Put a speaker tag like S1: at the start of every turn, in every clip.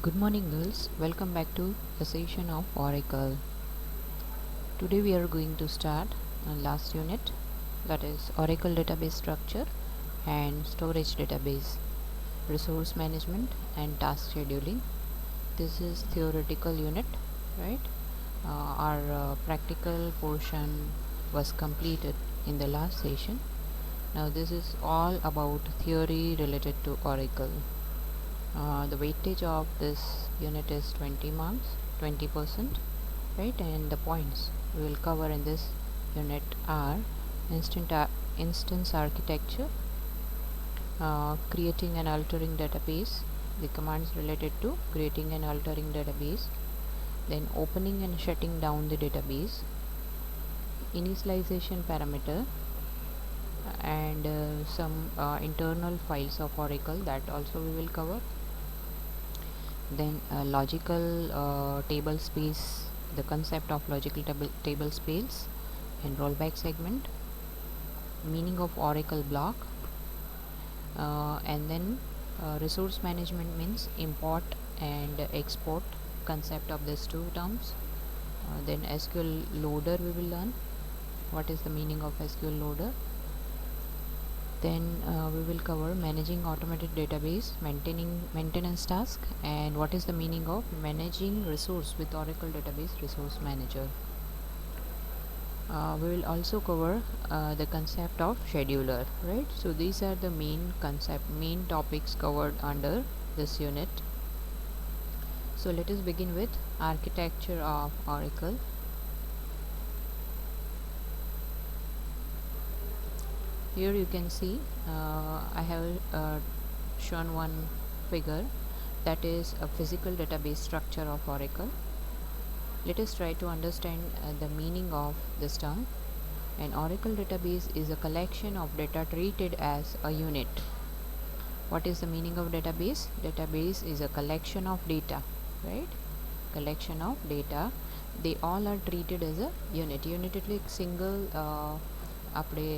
S1: Good morning, girls. Welcome back to the session of Oracle. Today we are going to start last unit, that is Oracle database structure and storage database, resource management and task scheduling. This is theoretical unit, right? Our practical portion was completed in the last session. Now this is all about theory related to Oracle. The weightage of this unit is 20 marks, 20%, right? And the points we will cover in this unit are instance architecture, creating and altering database, the commands related to creating and altering database, then opening and shutting down the database, initialization parameter, and some internal files of Oracle, that also we will cover. Then logical table space, the concept of logical table space and rollback segment, meaning of Oracle block, and then resource management means import and export, concept of these two terms. Then SQL loader we will learn, what is the meaning of SQL loader. Then we will cover managing automated database, maintenance task, and what is the meaning of managing resource with Oracle database resource manager. We will also cover the concept of scheduler, right? So these are the main topics covered under this unit. So let us begin with architecture of Oracle. Here you can see I have shown one figure, that is a physical database structure of Oracle. Let us try to understand the meaning of this term. An Oracle database is a collection of data treated as a unit. What is the meaning of database? Database is a collection of data, right? Collection of data. They all are treated as a unit. Unit એટલે એક single આપણે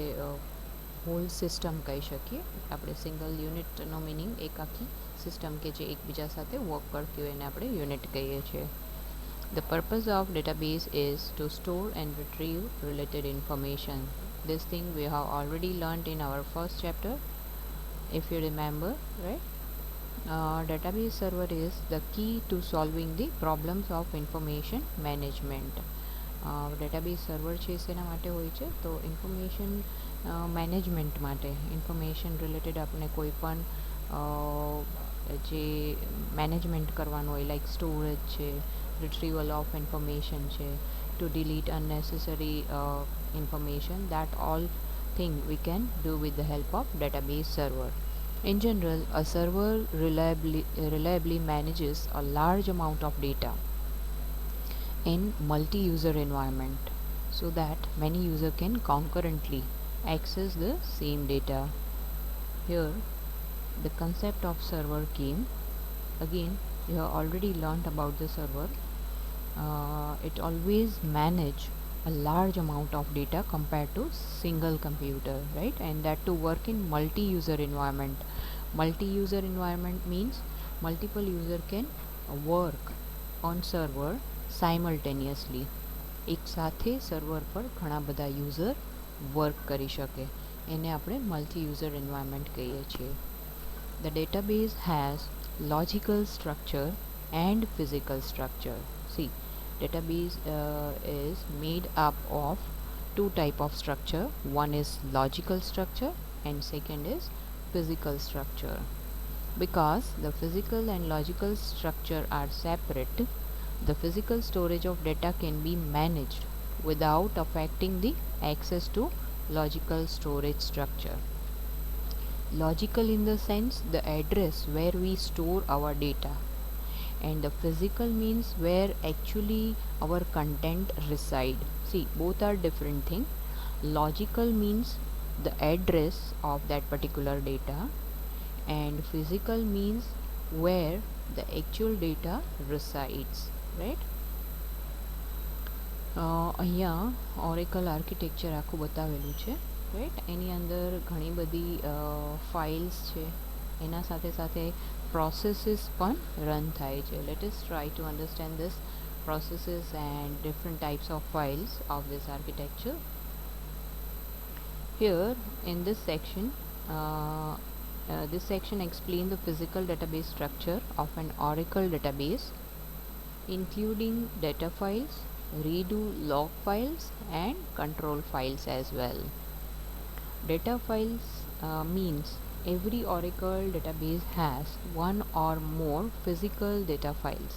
S1: hall system કહી શકીએ. આપણે single યુનિટનો meaning એક આખી system કે જે એકબીજા સાથે વર્ક કરતી હોય એને આપણે યુનિટ કહીએ છીએ. The purpose of database is to store and retrieve related information. This thing we have already learned in our first chapter, if you remember, right? Database server is the key to solving the problems of information management. Database server છે શેના માટે હોય છે? તો information management માટે, information related આપણે કોઈ પણ જે મેનેજમેન્ટ કરવાનું હોય, લાઈક સ્ટોરેજ છે, retrieval of information છે, to delete unnecessary information, that all thing we can do with the help of database server. In general, a server reliably manages a large amount of data in multi-user environment so that many users can concurrently access the same data. Here the concept of server came. Again, you have already learned about the server. It always manage a large amount of data compared to single computer, right? And that to work in multi-user environment. Multi-user environment means multiple user can work on server simultaneously. એક સાથે server પર ઘણા બધા user work કરી શકે, એને આપણે multi user environment કહીએ છીએ. The database has logical structure and physical structure. See, database is made up of two type of structure. One is logical structure and second is physical structure. Because the physical and logical structure are separate, the physical storage of data can be managed without affecting the access to logical storage structure. Logical in the sense the address where we store our data, and the physical means where actually our content reside. See, both are different thing. Logical means the address of that particular data, and physical means where the actual data resides, right? અહીંયા Oracle architecture આખું બતાવેલું છે, right? એની અંદર ઘણી બધી files છે, એના સાથે સાથે processes પણ run થાય છે. Let us try to understand this processes and different types of files of this architecture. Here in this section explains the physical database structure of an Oracle database, including data files, redo log files and control files as well. Data files means every Oracle database has one or more physical data files.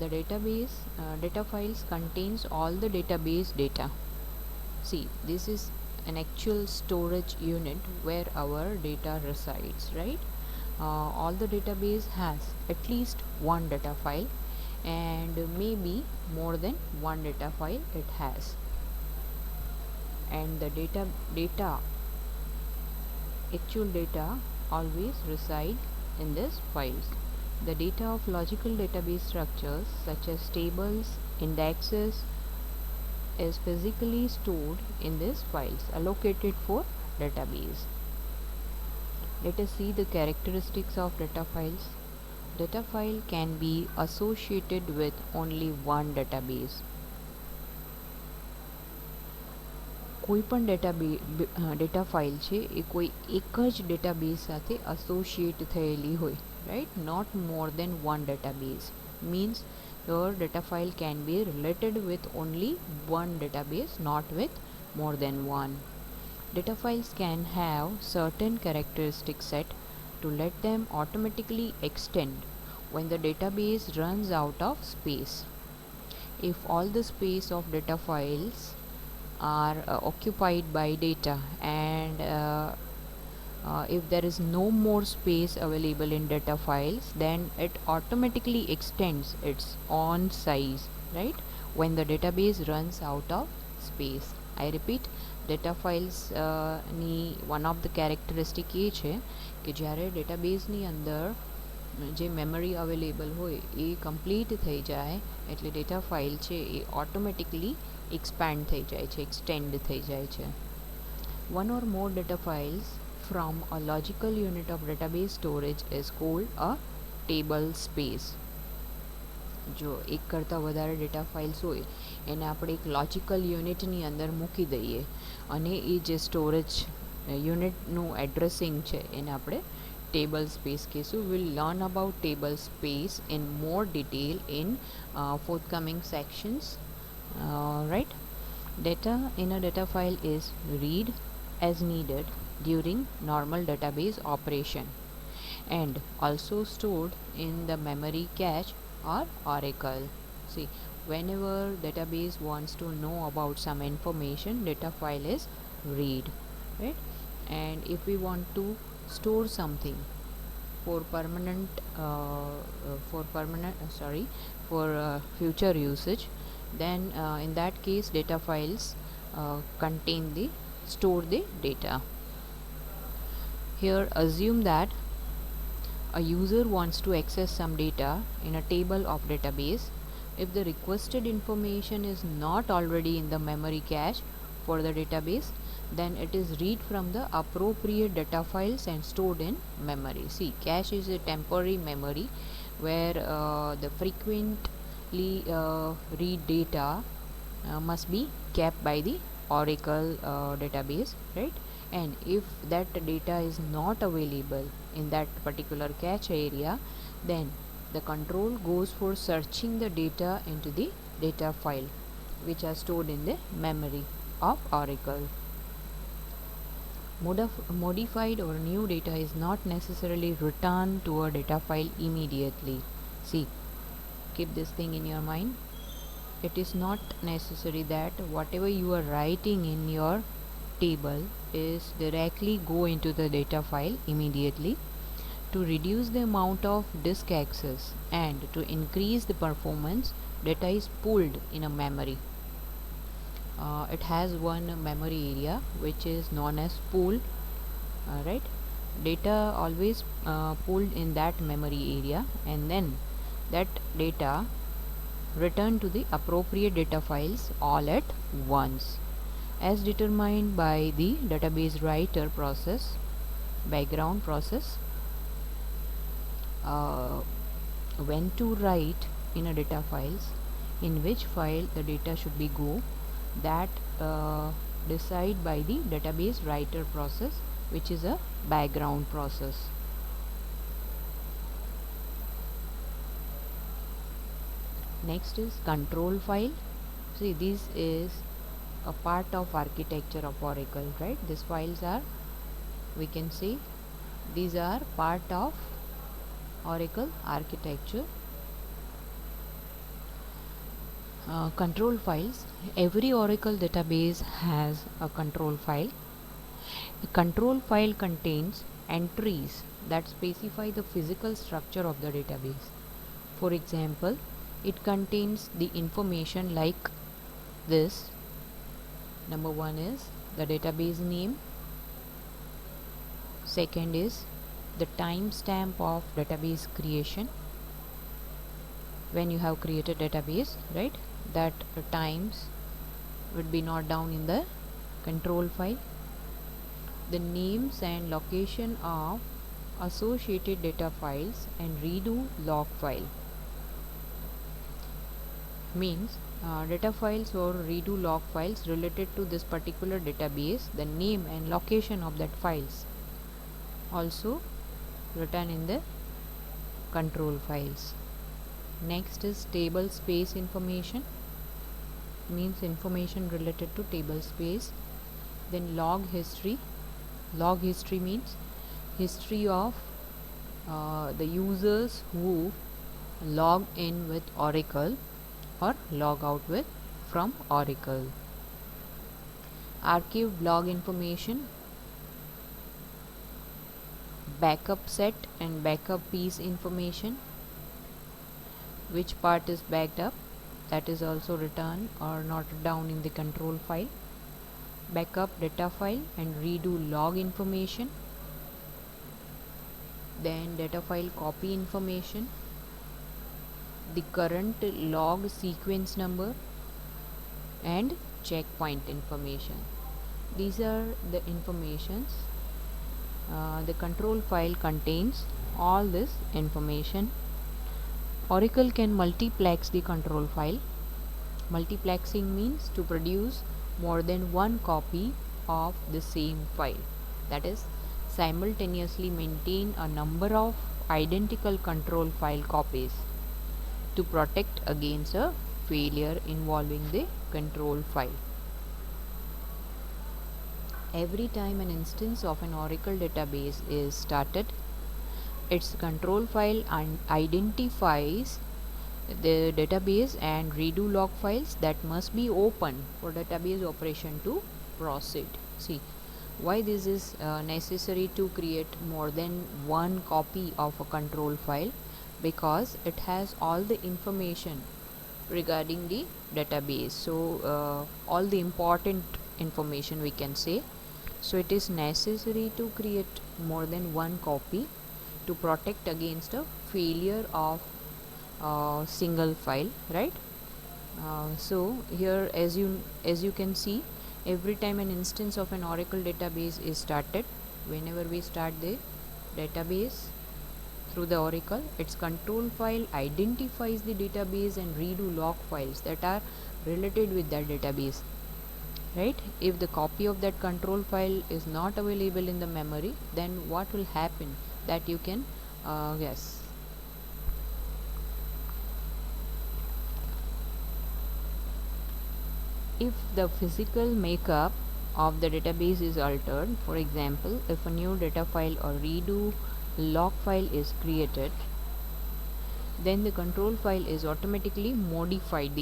S1: The data files contains all the database data. See, this is an actual storage unit where our data resides, right? All the database has at least one data file and maybe more than one data file it has, and the actual data always reside in these files. The data of logical database structures such as tables, indexes is physically stored in these files allocated for database. Let us see the characteristics of data files. Data file can be associated with only one database. કોઈ પણ data file છે એ કોઈ એક જ database સાથે associate થયેલી હોય, right? Not more than one database means your data file can be related with only one database, not with more than one. Data files can have certain characteristics set to let them automatically extend when the database runs out of space. If all the space of data files are occupied by data and if there is no more space available in data files, then it automatically extends its own size, right, when the database runs out of space. I repeat, data files ની one of the characteristic એ છે કે જ્યારે ડેટાબેઝની અંદર જે memory available હોય એ complete થઈ જાય એટલે ડેટા ફાઇલ છે એ ઓટોમેટિકલી expand થઈ જાય છે, extend થઈ જાય છે. One or more data files from a logical unit of database storage is called a table space. જો એક કરતાં વધારે ડેટા ફાઇલ્સ હોય એને આપણે એક લોજિકલ યુનિટની અંદર મૂકી દઈએ અને એ જે સ્ટોરેજ યુનિટનું એડ્રેસિંગ છે એને આપણે table space કહીશું. We'll learn about table space in more detail in forthcoming sections. Right, data in a data file is read as needed during normal database operation and also stored in the memory cache or Oracle. See, whenever database wants to know about some information, data file is read, right? And if we want to store something for future usage, then in that case data files store the data. Here assume that a user wants to access some data in a table of database. If the requested information is not already in the memory cache for the database, then it is read from the appropriate data files and stored in memory. See, cache is a temporary memory where the frequently read data must be kept by the Oracle database, right? And if that data is not available in that particular cache area, then the control goes for searching the data into the data file which are stored in the memory of Oracle. Modified or new data is not necessarily returned to a data file immediately. See, keep this thing in your mind. It is not necessary that whatever you are writing in your table is directly go into the data file immediately. To reduce the amount of disk access and to increase the performance, data is pulled in a memory. It has one memory area which is known as pool, right? Data always pulled in that memory area, and then that data returned to the appropriate data files all at once, as determined by the database writer process, background process. uh, when to write in a data files, in which file the data should be go, that decide by the database writer process, which is a background process. Next is control file. See, this is a part of architecture of Oracle, right? These files are, we can see, these are part of Oracle architecture. Control files. Every Oracle database has a control file. A control file contains entries that specify the physical structure of the database. For example, it contains the information like this. Number one is the database name. Second is the timestamp of database creation. When you have created database, right, that times would be noted down in the control file. The names and location of associated data files and redo log file. Means data files or redo log files related to this particular database, the name and location of that files also written in the control files. Next is table space information, means information related to table space. Then log history. Log history means history of the users who log in with Oracle or log out with from Oracle. Archived log information. Backup set and backup piece information. Which part is backed up, that is also written or noted down in the control file. Backup data file and redo log information. Then data file copy information, the current log sequence number, and checkpoint information. These are the informations. The control file contains all this information. Oracle can multiplex the control file. Multiplexing means to produce more than one copy of the same file, that is, simultaneously maintain a number of identical control file copies to protect against a failure involving the control file. Every time an instance of an Oracle database is started, its control file identifies the database and redo log files that must be open for database operation to proceed. See, why this is necessary to create more than one copy of a control file? Because it has all the information regarding the database, so all the important information we can say. So it is necessary to create more than one copy to protect against a failure of single file, right? So here, as you can see, every time an instance of an Oracle database is started, whenever we start the database through the Oracle, its control file identifies the database and redo log files that are related with that database, right? If the copy of that control file is not available in the memory, then what will happen, that you can guess. If the physical makeup of the database is altered, for example, if a new data file or redo log file is created, then the control file is automatically modified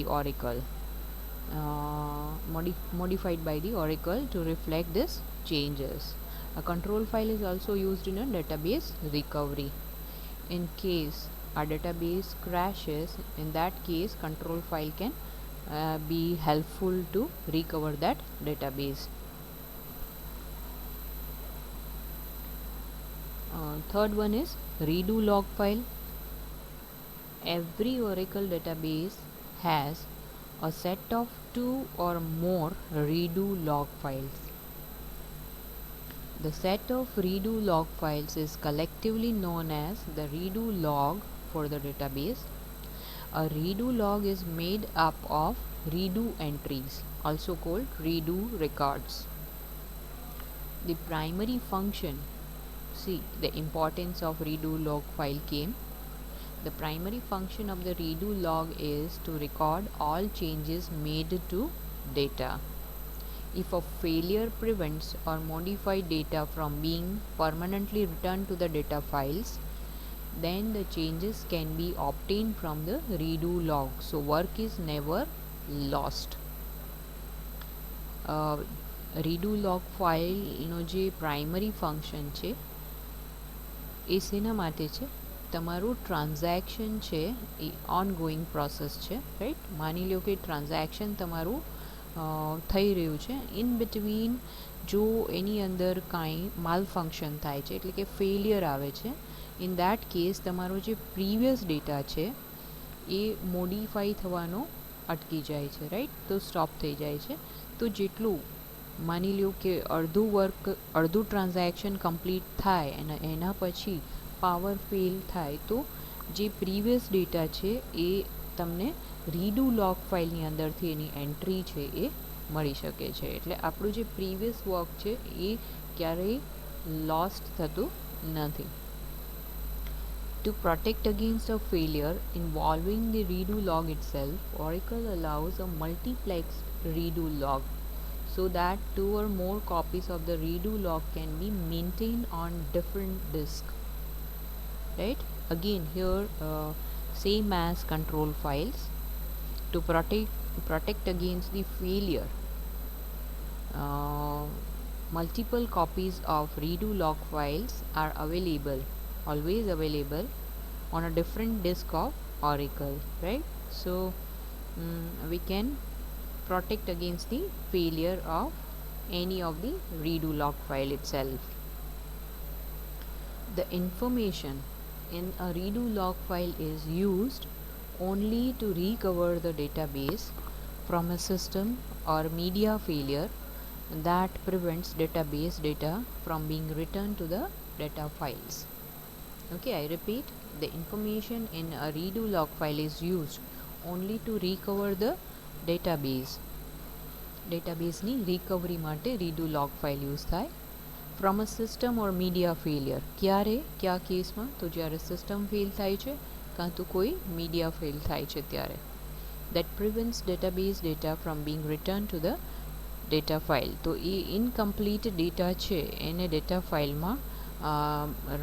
S1: by the Oracle to reflect this changes. A control file is also used in a database recovery. In case a database crashes, in that case control file can be helpful to recover that database. Third one is redo log file. Every Oracle database has a set of 2 or more redo log files. The set of redo log files is collectively known as the redo log for the database. A redo log is made up of redo entries, also called redo records. The primary function, see the importance of redo log file came. The primary function of the redo log is to record all changes made to data. If a failure prevents or modifies data from being permanently returned to the data files, then the changes can be obtained from the redo log. So work is never lost. Redo log ફાઇલનો જે primary function છે એ શેના માટે છે? તમારું transaction છે એ ongoing process છે, right? માની લો કે ટ્રાન્ઝેક્શન તમારું થઈ રહ્યું છે, ઇન બિટવીન જો એની અંદર કાંઈ માલ ફંક્શન થાય છે એટલે કે ફેલિયર આવે છે, ઇન દેટ કેસ તમારો જે પ્રીવિયસ ડેટા છે એ મોડિફાઈ થવાનો અટકી જાય છે, રાઈટ? તો સ્ટોપ થઈ જાય છે. તો જેટલું માની લો કે અડધું ટ્રાન્ઝેક્શન કમ્પ્લીટ થાય અને એના પછી પાવર ફેલ થાય તો જે પ્રીવિયસ ડેટા છે એ તમને રીડુ લોગ ફાઇલની અંદરથી એની એન્ટ્રી છે એ મળી શકે છે. એટલે આપણું જે પ્રીવિયસ વર્ક છે એ ક્યારેય લોસ્ટ થતું નથી. To protect against a failure involving the redo log itself, Oracle allows a multiplexed redo log so that 2 or more copies of the redo log can be maintained on different disks. Right? Again here same as control files. To protect against the failure, multiple copies of redo log files are always available on a different disk of Oracle, right? So we can protect against the failure of any of the redo log file itself. The information in a redo log file is used only to recover the database from a system or media failure that prevents database data from being returned to the data files. Okay, I repeat, the information in a redo log file is used only to recover the database. ડેટાબેઝની recovery માટે redo log file use થાય from a system or media failure. ક્યારે, કયા કેસમાં? તો જ્યારે system fail થાય છે કાં તો કોઈ મીડિયા ફેલ થાય છે ત્યારે. That prevents database data from Bing return to the data file. તો એ ઇનકમ્પ્લીટ ડેટા છે એને ડેટા ફાઇલમાં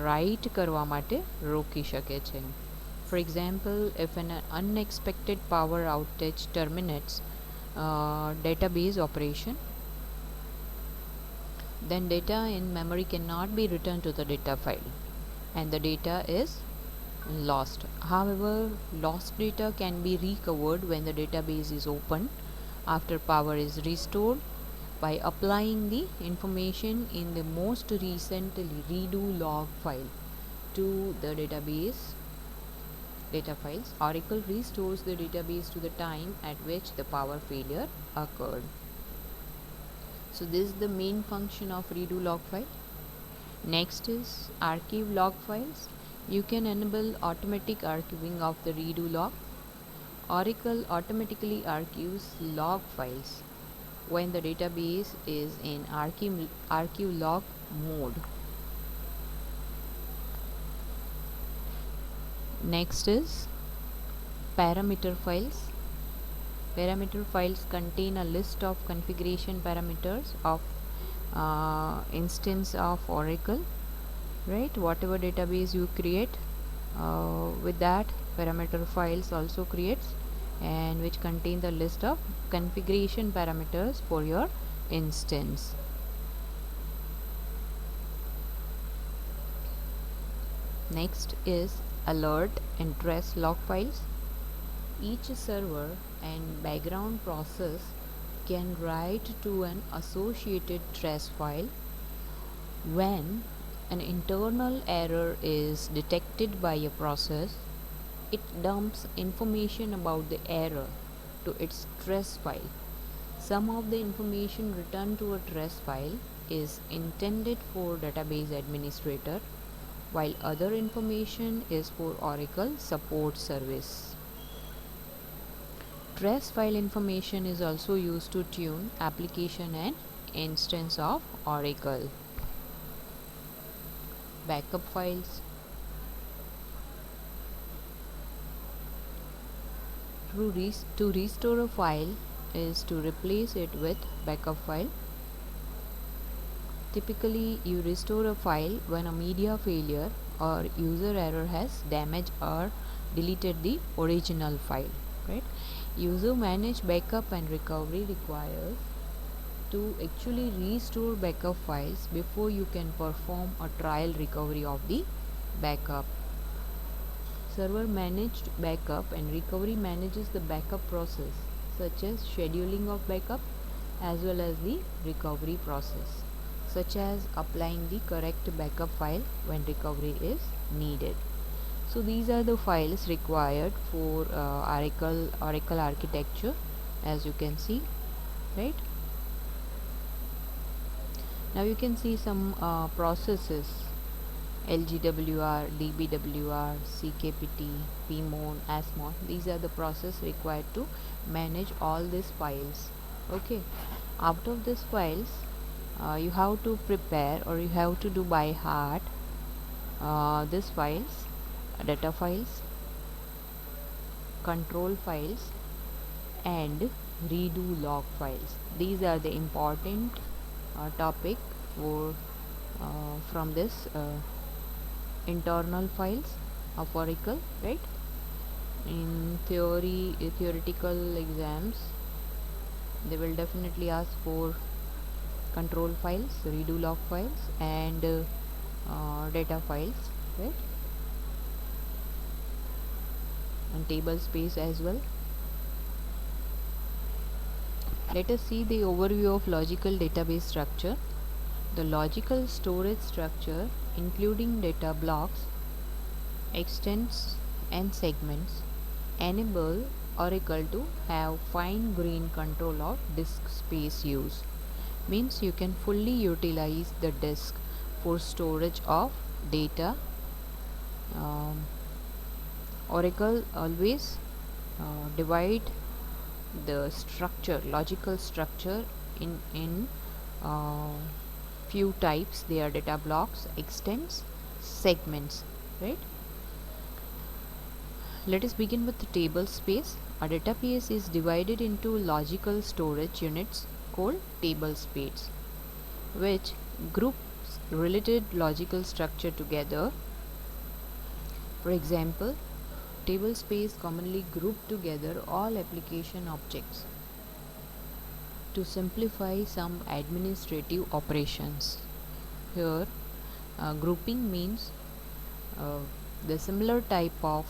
S1: રાઇટ કરવા માટે રોકી શકે છે. For example, if an unexpected power outage terminates database operation, then data in memory cannot be returned to the data file and the data is lost. However, lost data can be recovered when the database is opened after power is restored by applying the information in the most recent redo log file to the database data files. Oracle restores the database to the time at which the power failure occurred. So this is the main function of redo log file. Next is archive log files. You can enable automatic archiving of the redo log. Oracle automatically archives log files when the database is in archive log mode. Next is parameter files. Parameter files contain a list of configuration parameters of instance of Oracle, right? Whatever database you create with that parameter files also creates, and which contain the list of configuration parameters for your instance. Next is alert and trace log files. Each server and background process can write to an associated trace file when an internal error is detected by a process. It dumps information about the error to its trace file. Some of the information returned to a trace file is intended for database administrator, while other information is for Oracle support service. Trace file information is also used to tune application and instance of Oracle. Backup files. To restore a file is to replace it with backup file. Typically, you restore a file when a media failure or user error has damaged or deleted the original file, right? User managed backup and recovery requires to actually restore backup files before you can perform a trial recovery of the backup. Server managed backup and recovery manages the backup process, such as scheduling of backup as well as the recovery process, such as applying the correct backup file when recovery is needed. So these are the files required for Oracle architecture, as you can see, right? Now you can see some processes: LGWR, DBWR, CKPT, PMON, ASMON. These are the processes required to manage all these files. Okay, out of these files, you have to prepare or you have to do by heart these files: data files, control files, and redo log files. These are the important topic for from this internal files of Oracle, right? In theoretical exams, they will definitely ask for control files, redo log files, and data files, right? And table space as well. Let us see the overview of logical database structure. The logical storage structure, including data blocks, extents, and segments, enable Oracle to have fine-grained control of disk space use. Means you can fully utilize the disk for storage of data. Oracle always divide the structure, logical structure, in few types. They are data blocks, extents, segments, right? Let us begin with the table space. A database is divided into logical storage units called table space, which groups related logical structure together. For example, table space commonly group together all application objects to simplify some administrative operations. Here, grouping means the similar type of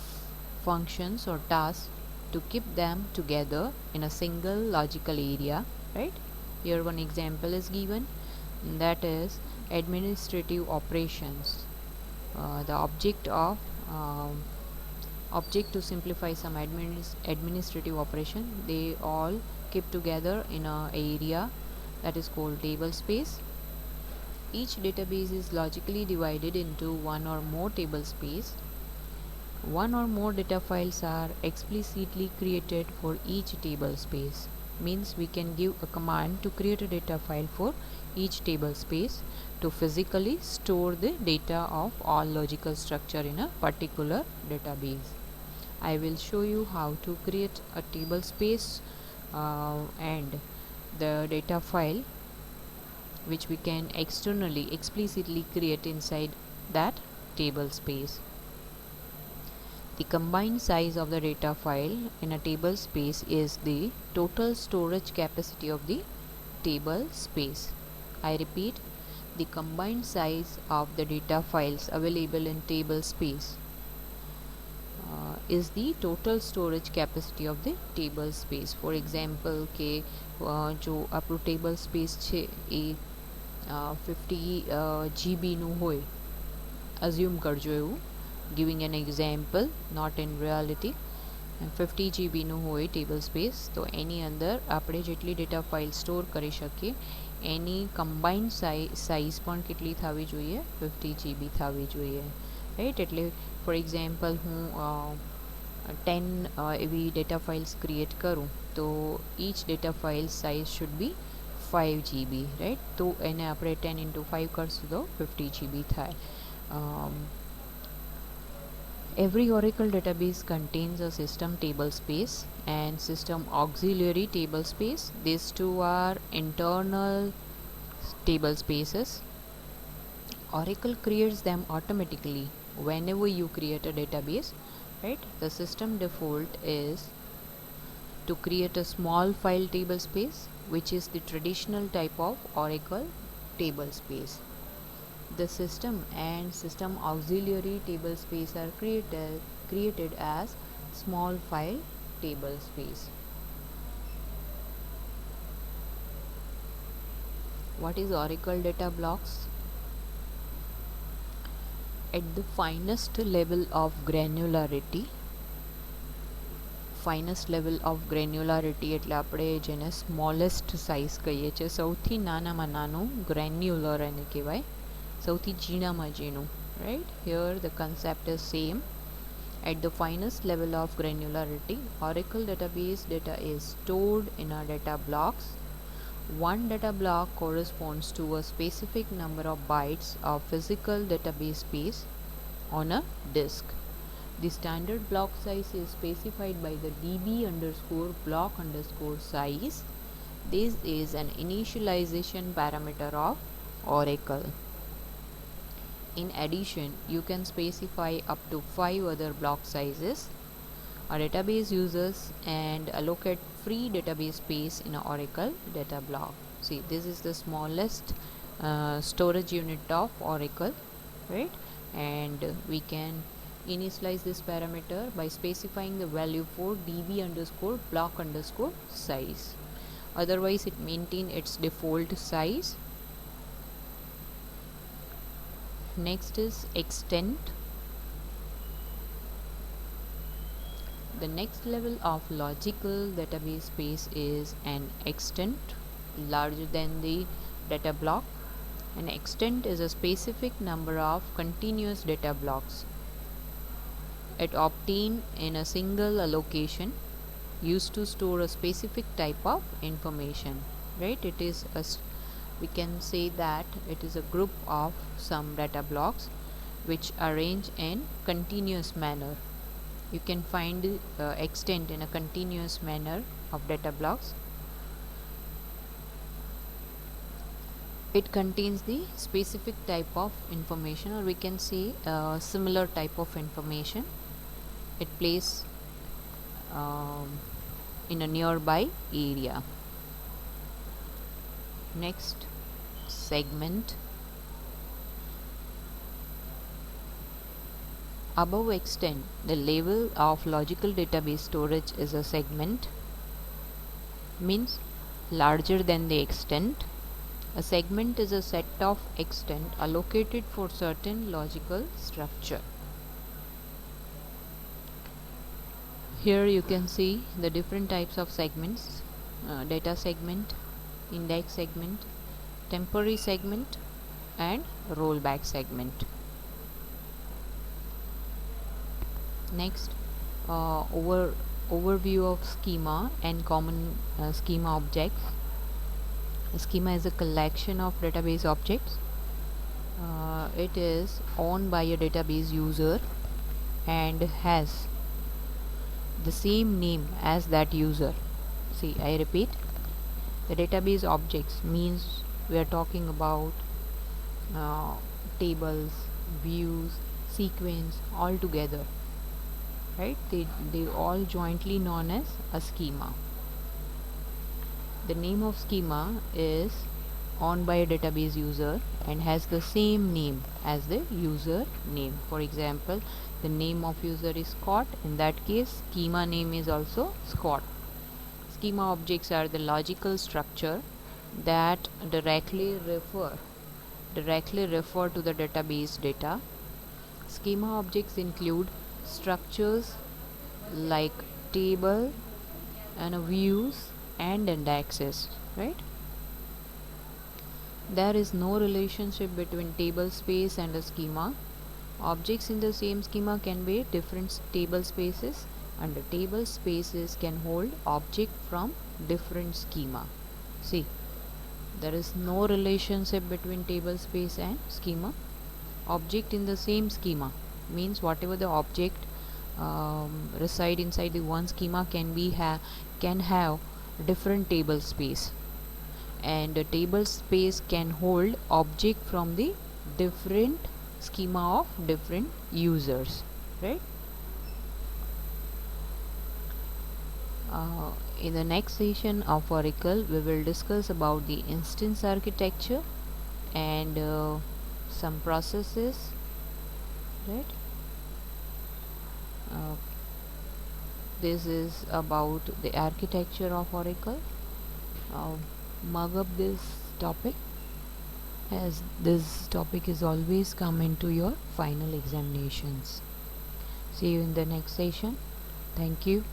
S1: functions or tasks to keep them together in a single logical area, right? Here one example is given, that is administrative operations. The object to simplify some administrative operation, they all keep together in a area that is called table space. Each database is logically divided into one or more table space. One or more data files are explicitly created for each table space. Means we can give a command to create a data file for each table space to physically store the data of all logical structure in a particular database. I will show you how to create a table space and the data file which we can externally explicitly create inside that table space. The combined size of the data file in a table space is the total storage capacity of the table space. I repeat, the combined size of the data files available in table space is the total storage capacity of the table space. For example કે જો આપણું table space છે એ 50 GB નું હોય, assume કરજો એવું, giving an example, not in reality. 50 GB નું હોય table space, તો એની અંદર આપણે જેટલી data file store કરી શકીએ એની કમ્બાઇન્ડ સાઇઝ પણ કેટલી થવી જોઈએ? 50 GB થવી જોઈએ, રાઈટ. એટલે ફોર એક્ઝામ્પલ હું 10 એવી ડેટા ફાઇલ્સ ક્રિએટ કરું તો each data file size should be 5 GB, right. તો એને આપણે 10 × 5 કરશું તો 50 GB થાય. Every Oracle database contains a system table space and system auxiliary table space. These two are internal table spaces. Oracle creates them automatically whenever you create a database, right? The system default is to create a small file table space, which is the traditional type of Oracle table space. The system and system auxiliary table space are created as small file table space. What is Oracle data blocks? At the finest level of granularity, એટલે આપણે જેને smallest size કહીએ છીએ, સૌથી નાનામાં નાનું granular એને કહેવાય, સૌથી ઝીણામાં ઝીણું, right? Here the concept is same. At the finest level of granularity, Oracle database data is stored in our data blocks. One data block corresponds to a specific number of bytes of physical database space on a disk. The standard block size is specified by the db_block_size. This is an initialization parameter of Oracle. In addition, you can specify up to 5 other block sizes. A database uses and allocate free database space in an Oracle data block. See, this is the smallest storage unit of Oracle, right? And we can initialize this parameter by specifying the value for db_block_size. Otherwise, it maintains its default size. Next is extent. The next level of logical database space is an extent larger than the data block. An extent is a specific number of continuous data blocks. It obtained in a single allocation used to store a specific type of information, right? It is we can say that it is a group of some data blocks which arrange in continuous manner. You can find extent in a continuous manner of data blocks. It contains the specific type of information, or we can say similar type of information. It plays in a nearby area. Next, segment. Above extent, the level of logical database storage is a segment, means larger than the extent. A segment is a set of extent allocated for certain logical structure. Here you can see the different types of segments: data segment, index segment, temporary segment, and rollback segment. Next, overview of schema and common schema objects. A schema is a collection of database objects. It is owned by a database user and has the same name as that user. See, I repeat, the database objects means we are talking about tables, views, sequence all together, right? They all jointly known as a schema. The name of schema is owned by a database user and has the same name as the user name. For example, the name of user is Scott. In that case, schema name is also Scott. Schema objects are the logical structure that directly refer to the database data. Schema objects include structures like table and views and indexes, right? There is no relationship between table space and a schema. Objects in the same schema can be different table spaces, and the table spaces can hold object from different schema. See, there is no relationship between table space and schema. Object in the same schema means whatever the object reside inside the one schema can have different table space, and the table space can hold object from the different schema of different users, right? In the next session of Oracle, we will discuss about the instance architecture and some processes, right? uh, this is about the architecture of Oracle. uh, Mug up this topic, as this topic is always come into your final examinations. See you in the next session. Thank you.